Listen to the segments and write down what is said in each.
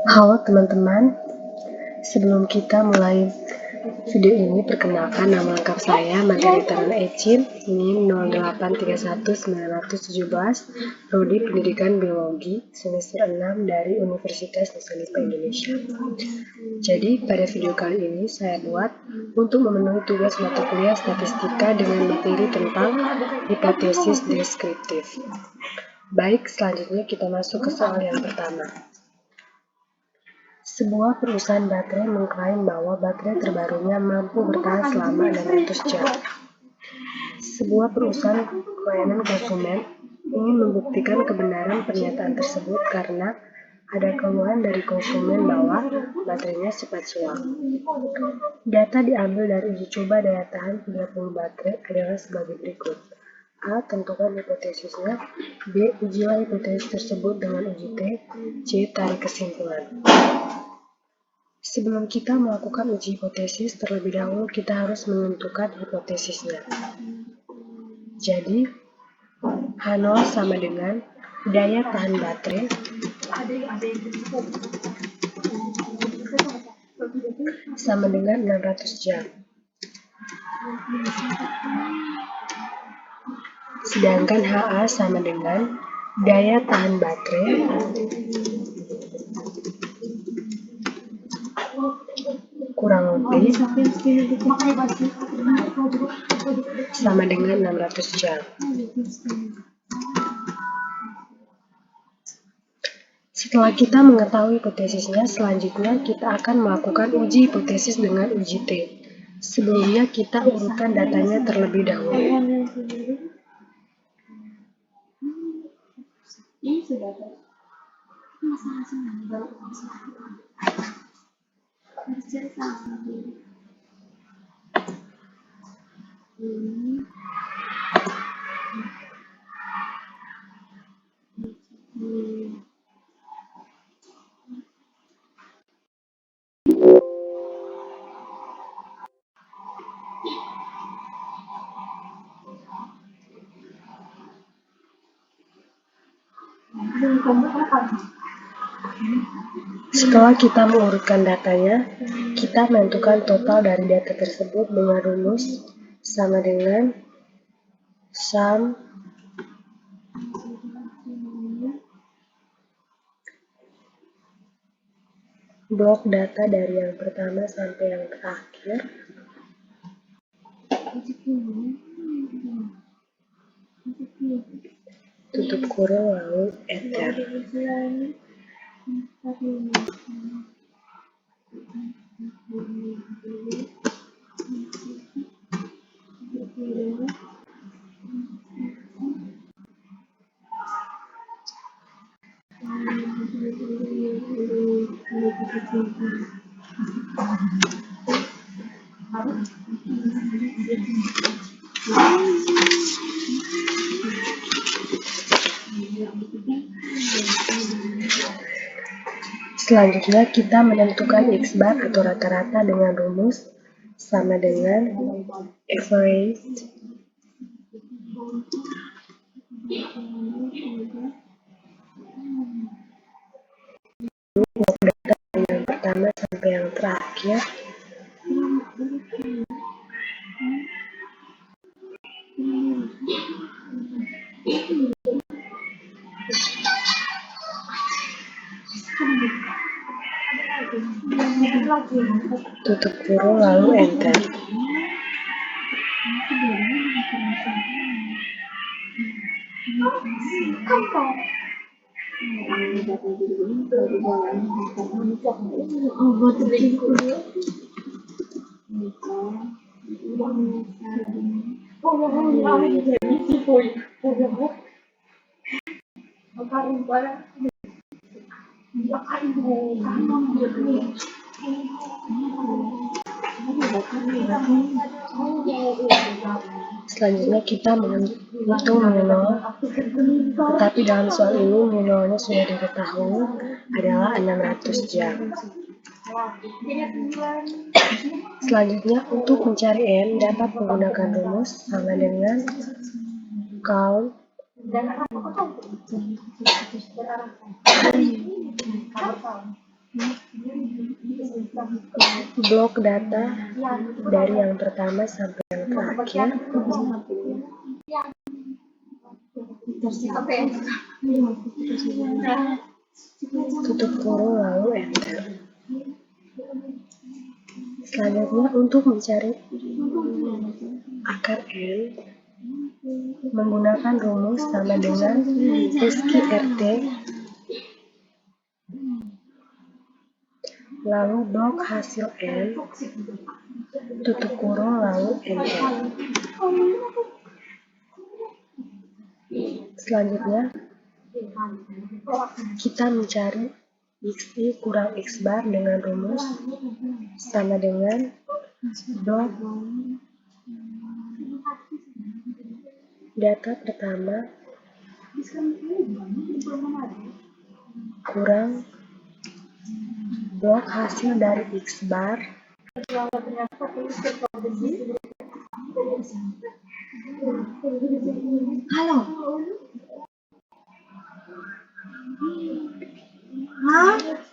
Halo teman-teman, sebelum kita mulai video ini, perkenalkan nama lengkap saya Margarita Ecin, NIM 0831917, Prodi Pendidikan Biologi, semester 6 dari Universitas Nusa Indonesia. Jadi, pada video kali ini saya buat untuk memenuhi tugas mata kuliah statistika dengan materi tentang hipotesis deskriptif. Baik, selanjutnya kita masuk ke soal yang pertama. Sebuah perusahaan baterai mengklaim bahwa baterai terbarunya mampu bertahan selama 600 jam. Sebuah perusahaan pelayanan konsumen ingin membuktikan kebenaran pernyataan tersebut karena ada keluhan dari konsumen bahwa baterainya cepat suam. Data diambil dari uji coba daya tahan 30 baterai adalah sebagai berikut. A. Tentukan hipotesisnya. B. Ujilah hipotesis tersebut dengan uji T. C. Tarik kesimpulan. Sebelum kita melakukan uji hipotesis, terlebih dahulu kita harus menentukan hipotesisnya. Jadi, H0 sama dengan daya tahan baterai sama dengan 600 jam. Sedangkan HA sama dengan daya tahan baterai kurang lebih sama dengan 600 jam. Setelah kita mengetahui hipotesisnya, selanjutnya kita akan melakukan uji hipotesis dengan uji T. Sebelumnya kita urutkan datanya terlebih dahulu. Setelah kita mengurutkan datanya, kita menentukan total dari data tersebut dengan rumus sama dengan sum blok data dari yang pertama sampai yang terakhir tutup kurung lalu enter. Selanjutnya kita menentukan X bar atau rata-rata dengan rumus sama dengan average blok data dari yang pertama sampai yang terakhir tutup kurung lalu enter. Selanjutnya kita menghitung mu 0, tetapi dalam soal ini mu 0-nya sudah diketahui adalah 600 jam. Selanjutnya untuk mencari N dapat menggunakan rumus sama dengan count blok data dari yang pertama sampai yang terakhir, tutup kurung lalu enter. Selanjutnya untuk mencari akar N menggunakan rumus sama dengan SQRT lalu blok hasil N tutup kurung lalu enter. Selanjutnya kita mencari XI kurang X bar dengan rumus sama dengan blok data pertama kurang blok hasil dari X bar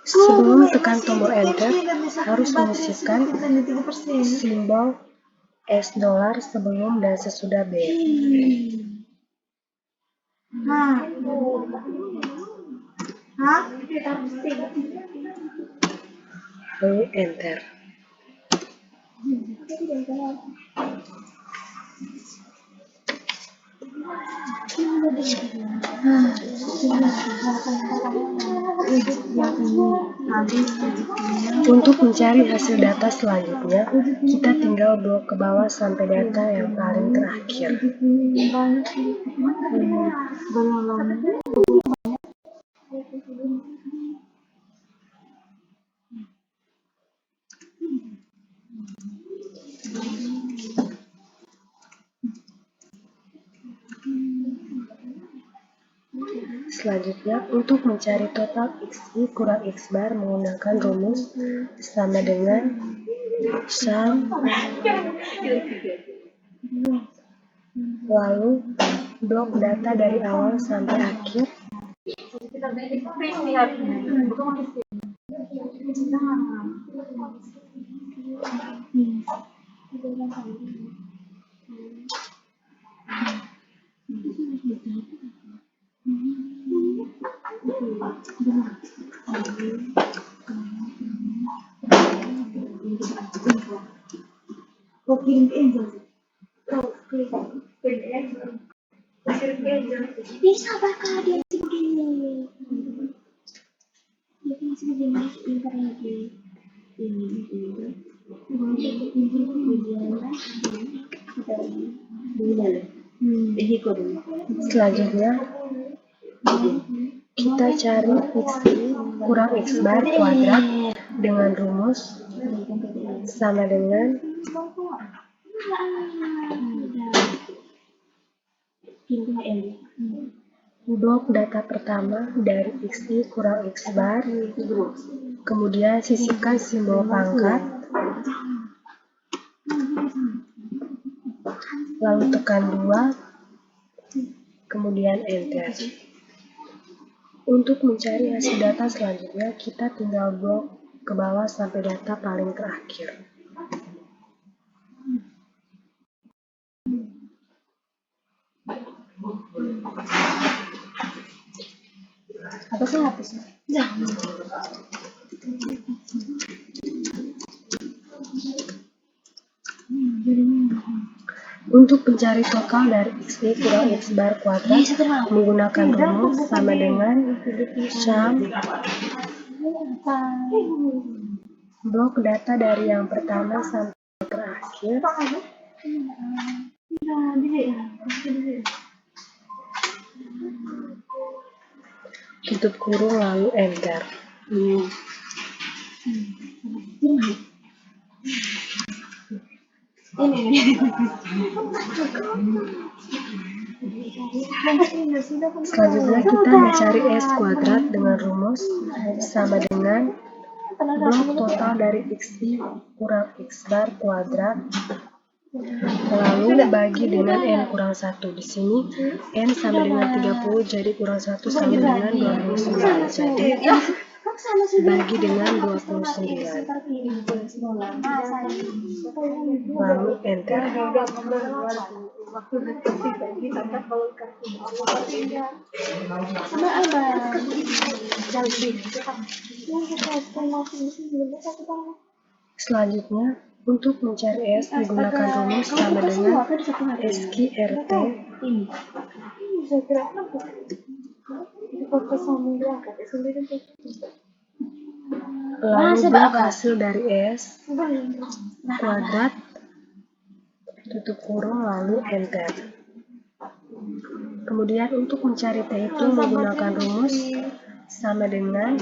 Sebelum tekan tombol enter, harus menyisipkan simbol $, sebelum dan sesudah B. Lalu enter. Untuk mencari hasil data selanjutnya, kita tinggal blok ke bawah sampai data yang paling terakhir. Selanjutnya, untuk mencari total XI kurang X bar menggunakan rumus sama dengan sum lalu blok data dari awal sampai akhir Bisa bakal dia begini. Dia masih begini pintar lagi. Selanjutnya kita cari XI kurang X bar kuadrat dengan rumus sama dengan blok data pertama dari XI kurang X bar, kemudian sisipkan simbol pangkat, lalu tekan 2, kemudian enter. Untuk mencari hasil data selanjutnya, kita tinggal blok ke bawah sampai data paling terakhir. Apa sih hapusnya? Jangan. Untuk mencari total dari XI kurang X bar kuadrat menggunakan rumus sama dengan sum blok data dari yang pertama sampai yang terakhir tutup kurung lalu enter. Selanjutnya kita mencari S kuadrat dengan rumus sama dengan blok total dari XI kurang X bar kuadrat lalu bagi dengan N kurang 1. Di sini N sama dengan 30, jadi kurang 1 sama dengan 29. Jadi bagi dengan 29. Lalu enter. Sama apa? Selanjutnya, untuk mencari S digunakan rumus sama dengan SQRT lalu blok hasil dari S kuadrat tutup kurung lalu enter. Kemudian untuk mencari T itu menggunakan rumus sama dengan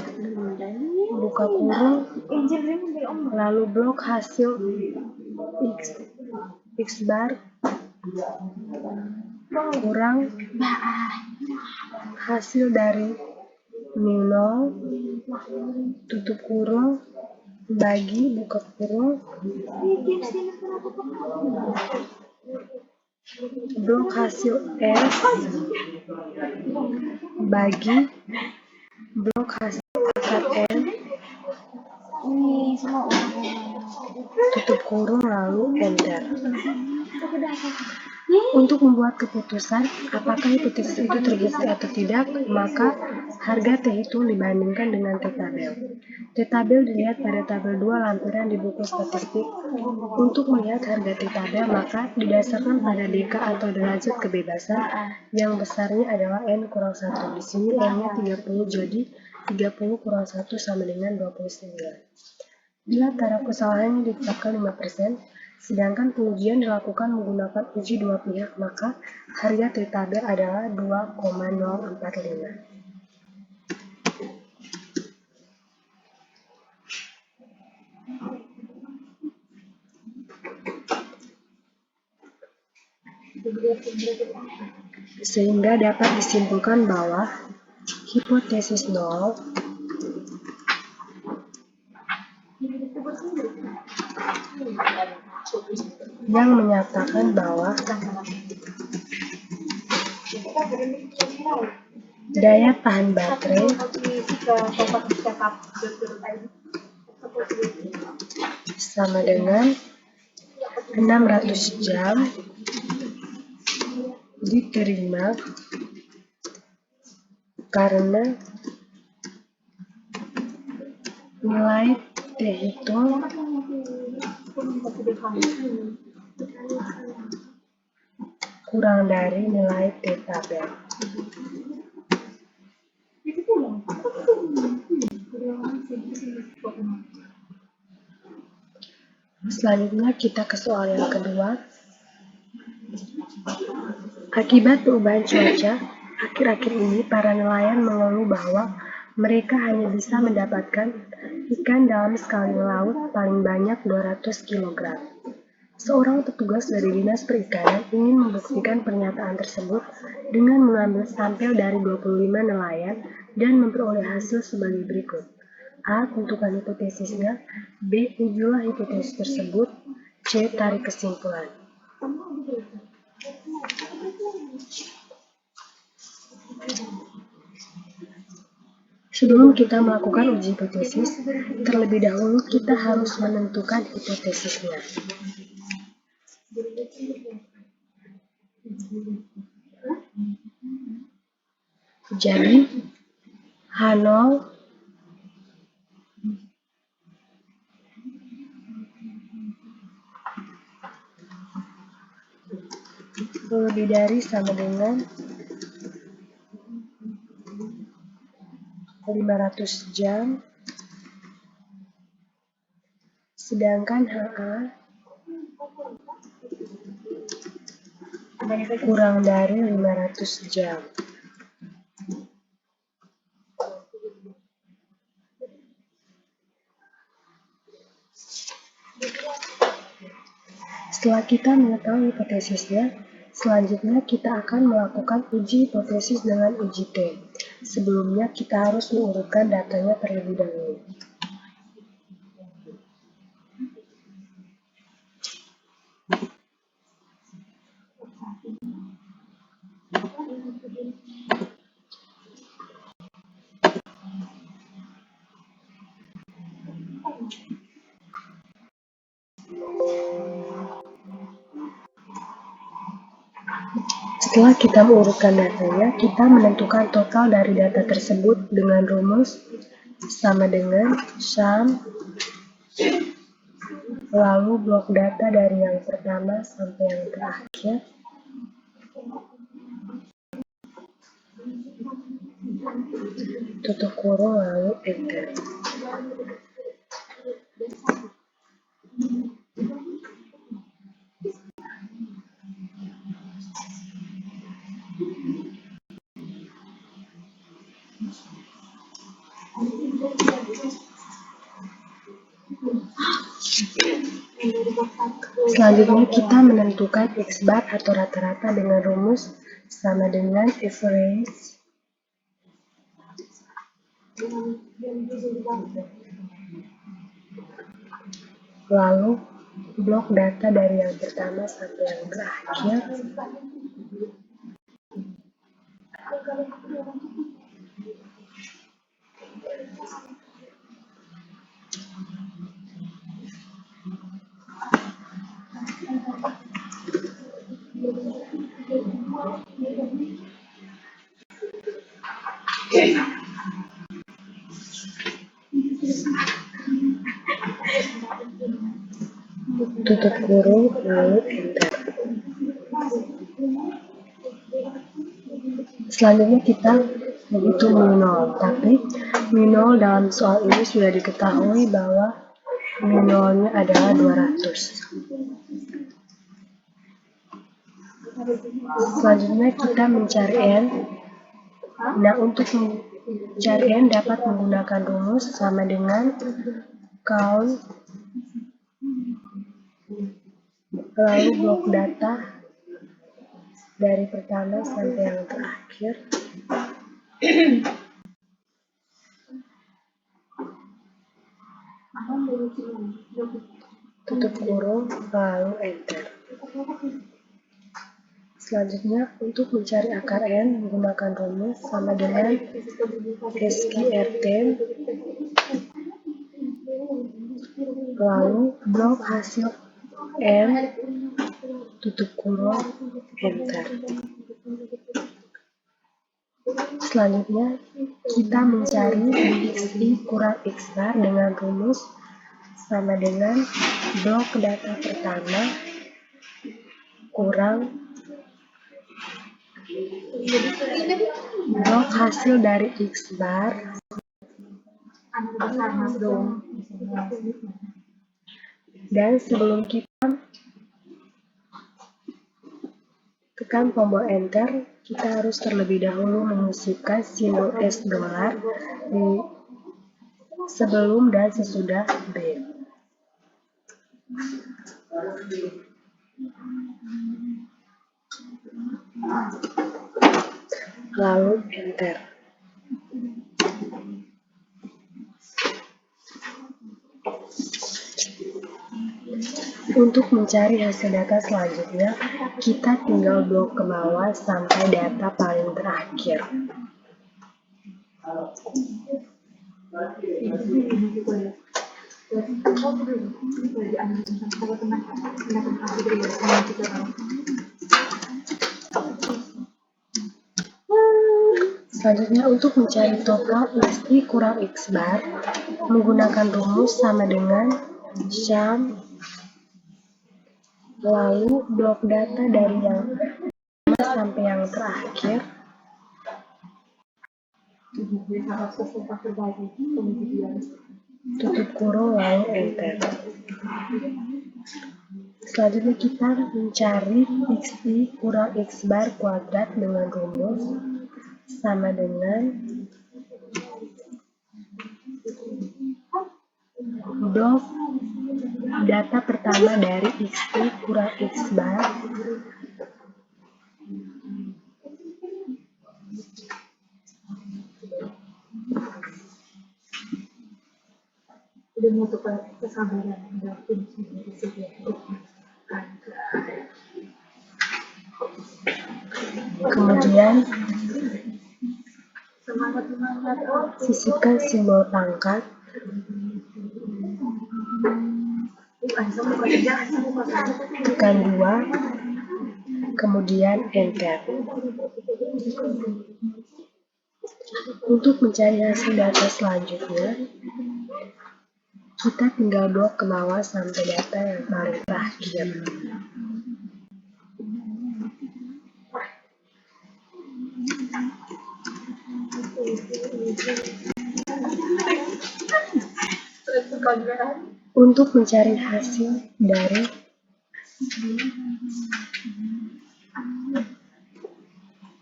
buka kurung lalu blok hasil X bar kurang hasil dari mu 0 tutup kurung bagi buka kurung blok hasil S bagi blok hasil akar N tutup kurung lalu enter. Untuk membuat keputusan apakah hipotesis itu terbukti atau tidak, maka harga T hitung dibandingkan dengan T tabel. T tabel dilihat pada tabel 2 lampiran di buku statistik. Untuk melihat harga T tabel, maka didasarkan pada DK atau derajat kebebasan yang besarnya adalah N kurang 1. Di sini N-nya 30, jadi 30 kurang 1 sama dengan 29. Bila taraf kesalahannya ditetapkan 5%, sedangkan pengujian dilakukan menggunakan uji dua pihak, maka harga T tabel adalah 2,045. Sehingga dapat disimpulkan bahwa hipotesis 0 yang menyatakan bahwa daya tahan baterai sama dengan 600 jam diterima karena nilai T hitung kurang dari nilai T tabel. Selanjutnya kita ke soal yang kedua. Akibat perubahan cuaca, akhir-akhir ini para nelayan mengeluh bahwa mereka hanya bisa mendapatkan ikan dalam sekali laut paling banyak 200 kg. Seorang petugas dari Dinas Perikanan ingin membuktikan pernyataan tersebut dengan mengambil sampel dari 25 nelayan dan memperoleh hasil sebagai berikut. A. Tentukan hipotesisnya. B. Ujilah hipotesis tersebut. C. Tarik kesimpulan. Sebelum kita melakukan uji hipotesis, terlebih dahulu kita harus menentukan hipotesisnya. Jadi, H0 lebih dari sama dengan 500 jam, sedangkan HA kurang dari 500 jam. Setelah kita mengetahui hipotesisnya, selanjutnya kita akan melakukan uji hipotesis dengan uji T. Sebelumnya kita harus mengurutkan datanya terlebih dahulu. Setelah kita mengurutkan datanya, kita menentukan total dari data tersebut dengan rumus sama dengan sum lalu blok data dari yang pertama sampai yang terakhir tutup kurung lalu enter. Selanjutnya kita menentukan X bar atau rata-rata dengan rumus sama dengan average lalu blok data dari yang pertama sampai yang terakhir tutup kurung lalu enter. Selanjutnya kita menghitung min0, tapi min0 dalam soal ini sudah diketahui bahwa min0-nya adalah 200. Selanjutnya kita mencari n. Nah, untuk mencari n dapat menggunakan rumus sama dengan count lalu blok data dari pertama sampai yang terakhir tutup kurung lalu enter. Selanjutnya untuk mencari akar n menggunakan rumus sama dengan SQRT lalu blok hasil n tutup kurung enter. Selanjutnya kita mencari xi kurang x bar dengan rumus sama dengan blok data pertama kurang blok hasil dari x bar dan sebelum kita tekan tombol enter, kita harus terlebih dahulu menyisipkan simbol $, di sebelum dan sesudah B. Lalu enter. Untuk mencari hasil data selanjutnya, kita tinggal blok ke bawah sampai data paling terakhir. Selanjutnya untuk mencari total xi kurang x bar menggunakan rumus sama dengan sum lalu blok data dari yang pertama sampai yang terakhir tutup kurung lalu enter. Selanjutnya kita mencari xi kurang x bar kuadrat dengan rumus sama dengan blok data pertama dari xi kurang x bar kemudian sisipkan simbol pangkat tekan 2 kemudian enter. Untuk mencari hasil data selanjutnya, kita tinggal blok ke bawah sampai data yang paling terakhir. Untuk mencari hasil dari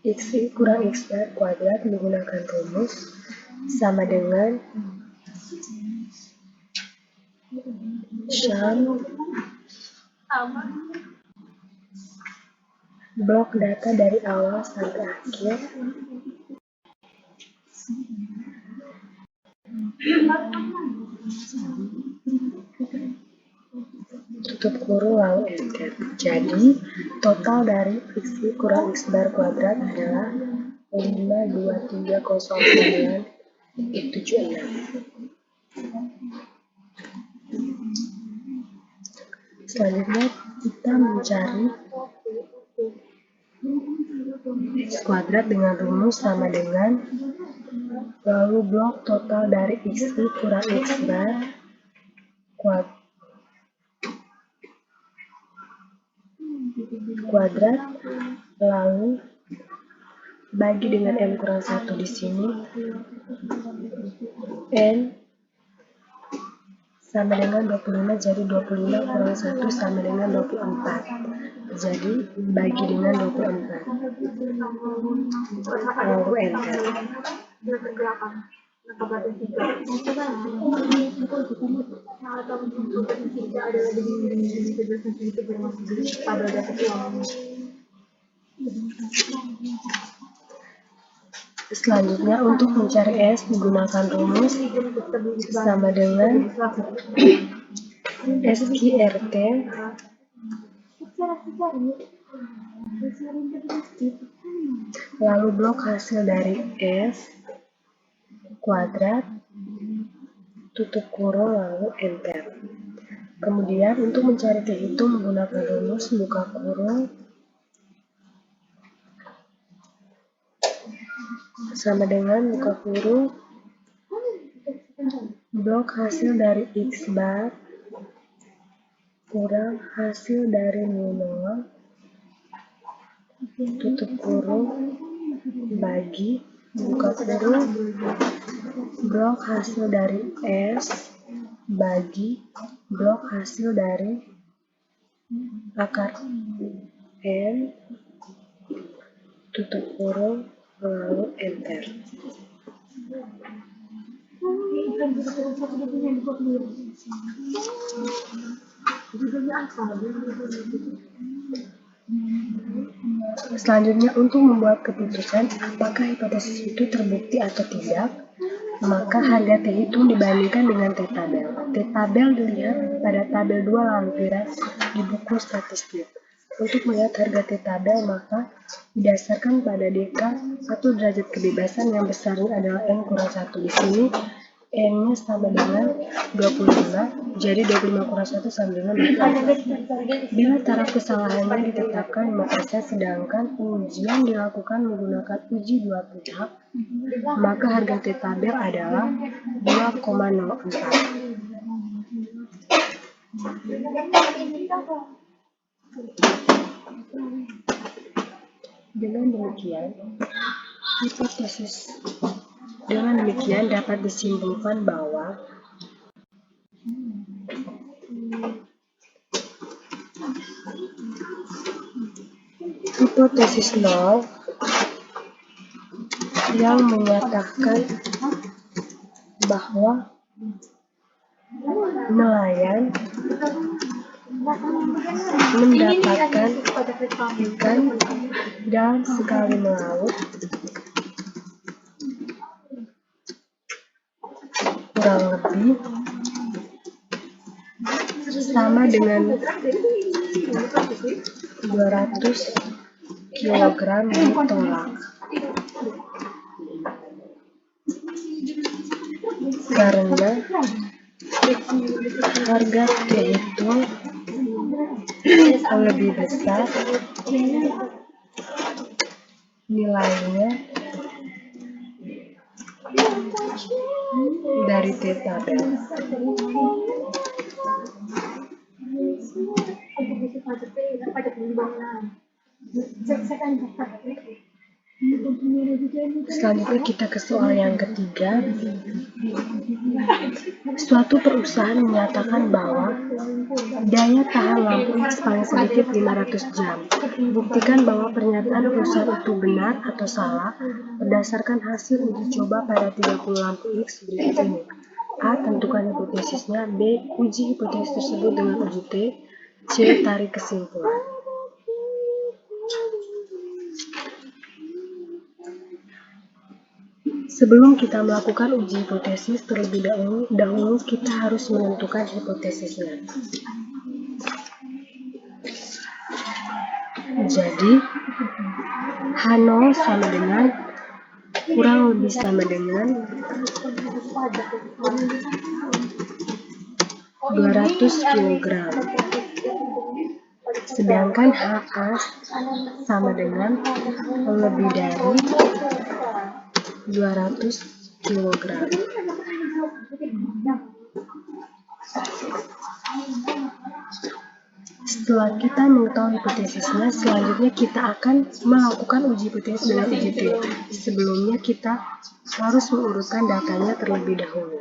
X kurang X bar kuadrat menggunakan rumus sama dengan sum blok data dari awal sampai akhir tutup kurung lalu enter. Jadi total dari X kurang X bar kuadrat adalah 52309.76. Selanjutnya kita mencari X kuadrat dengan rumus sama dengan lalu blok total dari X kurang X bar kuadrat lalu bagi dengan M kurang 1 di sini, N sama dengan 25, jadi 25 kurang 1 sama dengan 24, jadi bagi dengan 24, lalu enter. Selanjutnya untuk mencari S menggunakan rumus sama dengan SQRT lalu blok hasil dari S kuadrat tutup kurung lalu enter. Kemudian untuk mencari T itu menggunakan rumus buka kurung sama dengan buka kurung blok hasil dari X bar kurang hasil dari mu0 tutup kurung bagi buka kurung blok hasil dari S bagi blok hasil dari akar N tutup kurung lalu enter. Selanjutnya untuk membuat keputusan apakah hipotesis itu terbukti atau tidak, maka harga T hitung dibandingkan dengan T-tabel. T-tabel dilihat pada tabel 2 lampiran di buku statistik. Untuk melihat harga T-tabel maka didasarkan pada DK atau derajat kebebasan yang besarnya adalah N kurang 1. Di sini N-nya sama dengan 25, jadi 25 kurang 1 sama dengan 24. Bila taraf kesalahannya ditetapkan 5%, sedangkan pengujian dilakukan menggunakan uji dua pihak, maka harga T-tabel adalah 2,04. Dengan demikian dapat disimpulkan bahwa hipotesis nol yang menyatakan bahwa nelayan mendapatkan ikan dalam sekali melaut kurang lebih sama dengan 200 kg ditolak karena harga T itu lebih besar nilainya dari tabel. Selanjutnya kita ke soal yang ketiga. Suatu perusahaan menyatakan bahwa daya tahan lampu X paling sedikit 500 jam. Buktikan bahwa pernyataan perusahaan itu benar atau salah berdasarkan hasil uji coba pada 30 lampu X berikut ini. A. Tentukan hipotesisnya. B. Uji hipotesis tersebut dengan uji T. C. Tarik kesimpulan. Sebelum kita melakukan uji hipotesis terlebih dahulu kita harus menentukan hipotesisnya. Jadi H0 sama dengan kurang lebih sama dengan 200 kg. Sedangkan HA sama dengan lebih dari 200 kg. Setelah kita mengetahui hipotesisnya, selanjutnya kita akan melakukan uji hipotesis dengan uji T. Sebelumnya kita harus mengurutkan datanya terlebih dahulu.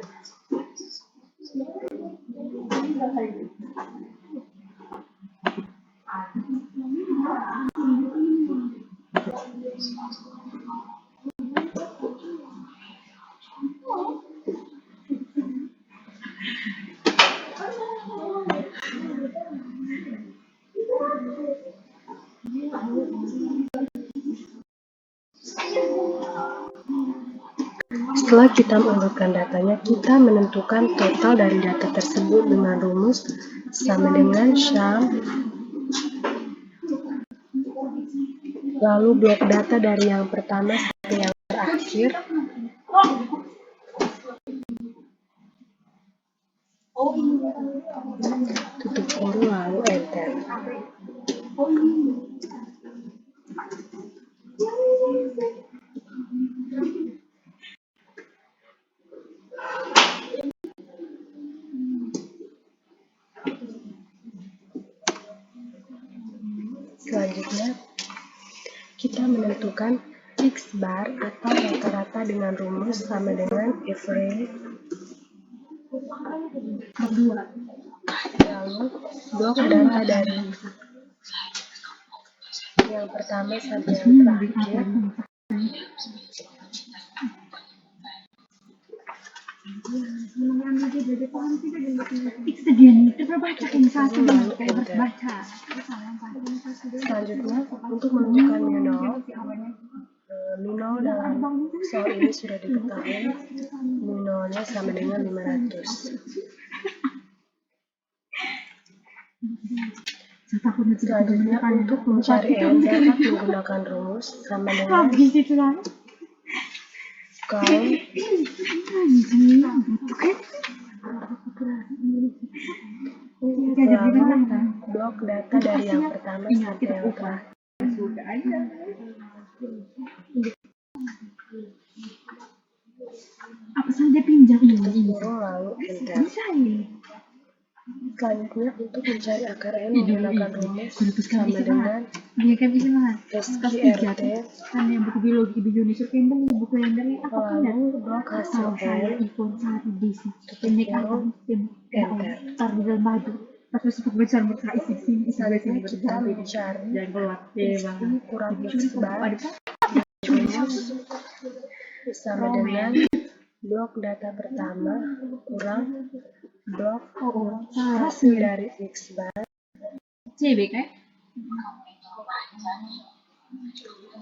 Setelah kita mengurutkan datanya, kita menentukan total dari data tersebut dengan rumus sama dengan sum, lalu blok data dari yang pertama sampai yang terakhir, tutup kurung lalu enter. Selanjutnya, kita menentukan X bar atau rata-rata dengan rumus sama dengan average, lalu blok data dari yang pertama sampai yang terakhir, selanjutnya untuk menentukan minol dalam soal ini sudah diketahui, minolnya sama dengan 500. Selanjutnya untuk mencari N dapat menggunakan rumus sama dengan blok data dari yang pertama sampai yang terakhir. Apa saja pinjam ini? Lalu enter. Selanjutnya untuk mencari akar N menggunakan rumus sama dengan SQRT, kan yang buku biologi Indonesia Campbell buku yang dari apa lalu blok hasil N, iPhone 1 DC pendek enter. tar di dalam baju pas sempat besar mereka isi Selanjutnya kita mencari ini kurang X bar rumus sama dengan blok data pertama kurang blok hasil dari X bar. CB kan?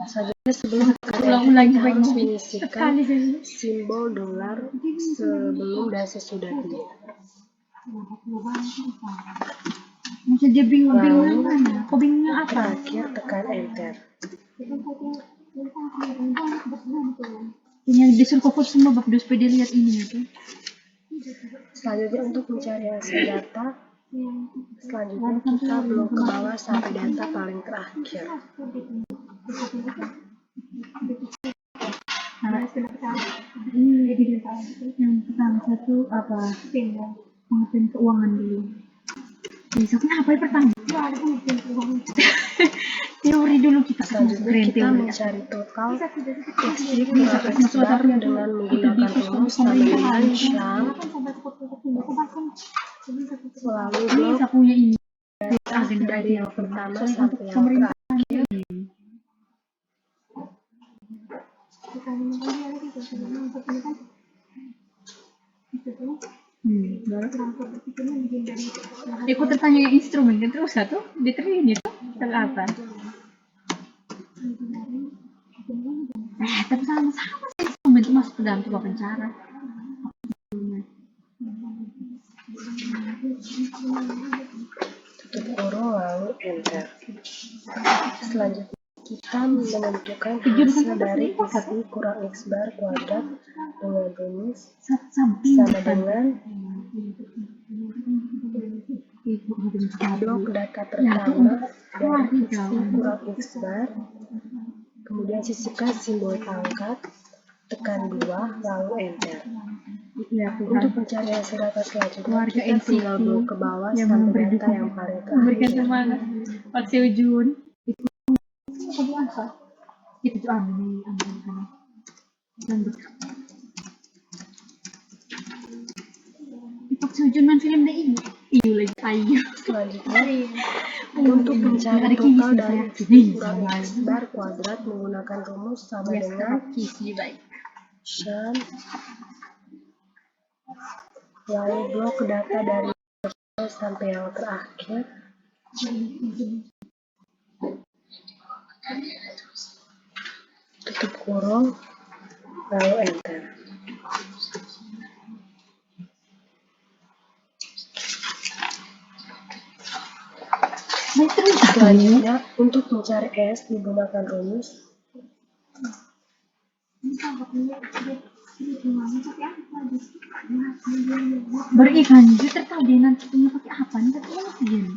Selanjutnya sebelum kita harus menyisihkan simbol dolar sebelum dan sesudahnya. Masa dia bingung mana? Kau bingung apa? Terakhir tekan enter. Yang disuruh fokus semua bab supaya dia lihat ini itu. Selanjutnya untuk mencari hasil data Selanjutnya kita belum ke bawah sampai data paling terakhir. Yang pertama satu apa? Pengertian keuangan dulu. Bisa kenapa yang pertama? Teori dulu kita. Selanjutnya kita mencari total XY kurang X bar dengan menggunakan rumus sama dengan Sham, lalu blok punya ini. dari yang pertama sampai yang terakhir. Aku tertanya instrumen kan terus satu diterima itu apa? Tapi sama-sama instrumen itu masuk ke dalam sebuah pencara. Tutup kurung lalu enter. Selanjutnya kita menentukan hasil dari XY kurang X bar kuadrat dengan rumus sama dengan blok data pertama dari XY kurang X bar, kemudian sisipkan simbol pangkat, tekan 2 lalu enter. Untuk mencari hasil data selanjutnya kita tinggal blok ke bawah sampai data yang paling Memberikan terakhir. semangat Pak Seujun itu apa? Itu tuh amin dan Pak Seujun main film deh ini. Iya lagi ayo. Selanjutnya untuk mencari total dari XY kurang X bar kuadrat menggunakan rumus sama dengan Sham, lalu blok data dari sampai yang terakhir. Tutup kurung lalu enter. Selanjutnya untuk mencari S menggunakan rumus berikan juga tadi nanti punya pakai apa nih tapi ini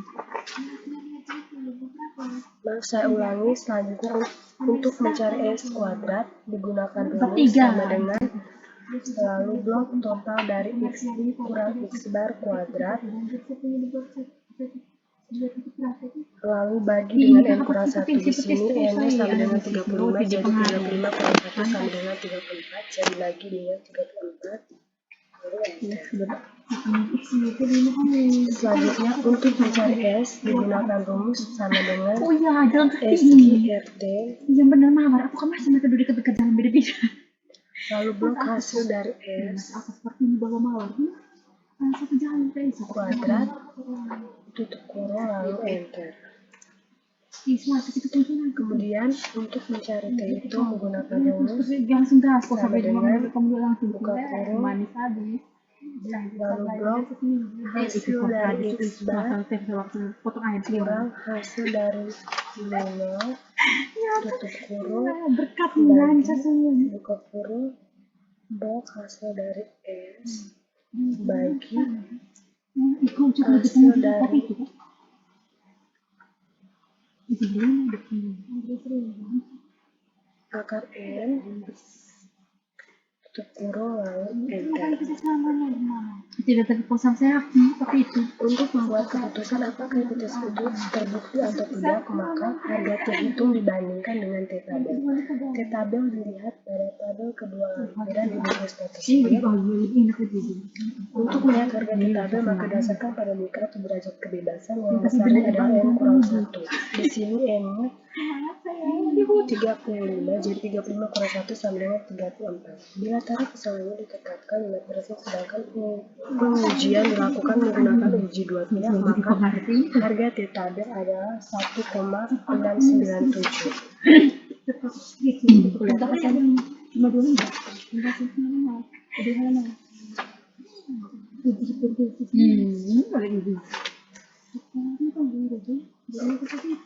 Maaf, saya ulangi. Selanjutnya untuk mencari S kuadrat digunakan rumus sama dengan selalu blok total dari XY kurang X bar kuadrat lalu bagi dengan N kurang 1. Di sini N-nya sama dengan 35, jadi 35 kurang 1 sama dengan 34, jadi lagi dengan 34 lalu enter. Selanjutnya untuk mencari S digunakan rumus sama dengan SIRT yang benar mawar aku kan masih mereka dekat-dekat jalan beda-beda lalu blok hasil dari S apa seperti ini bawa mawar satu jalan kuadrat tutup kurung lalu enter. Kemudian untuk mencari T itu menggunakan rumus sama dengan buka kurung lalu blok hasil dari X bar kurang hasil dari 0 tutup kurung bagi buka kurung blok hasil dari S bagi hasil dari akar N tutup kurung lalu enter. Tidak terpaksa saya tapi itu Untuk membuat keputusan apakah hipotesis itu terbukti atau tidak, maka harga terhitung dibandingkan dengan T-tabel. T-tabel dilihat pada tabel kedua lampiran di buku statistik. Untuk melihat harga T-tabel, maka dasarkan pada lingkaran atau derajat kebebasan yang besarnya adalah N kurang 1. Di sini N-nya 35, jadi 35 kurang 1 sama dengan 34. Bila tarif kesalahannya ditetapkan 5%, sedangkan pengujian dilakukan menggunakan uji dua pihak, maka harga T-tabel adalah 1,697.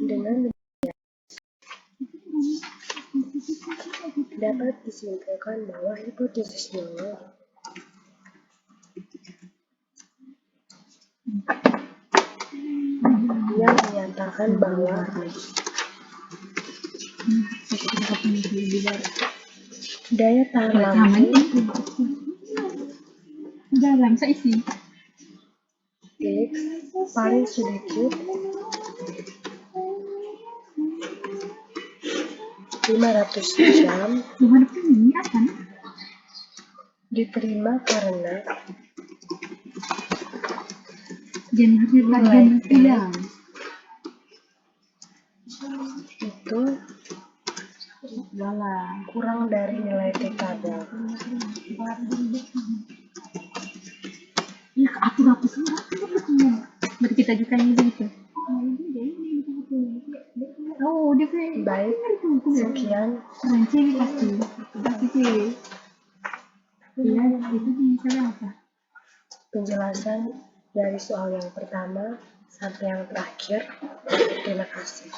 Dengan dapat disimpulkan bahwa hipotesis nol yang menyatakan bahwa daya tahan lampu dalam seisi X paling sedikit 500 jam gimana pun ini apa diterima karena jenisnya Nilai jenis bilang itu walah kurang dari nilai T kadar. ya atur apa sih berarti kita juga ini gitu oh dia kayak Baik, sekian Ranci ini pasti sih iya itu misalnya apa penjelasan dari soal yang pertama sampai yang terakhir. Terima kasih.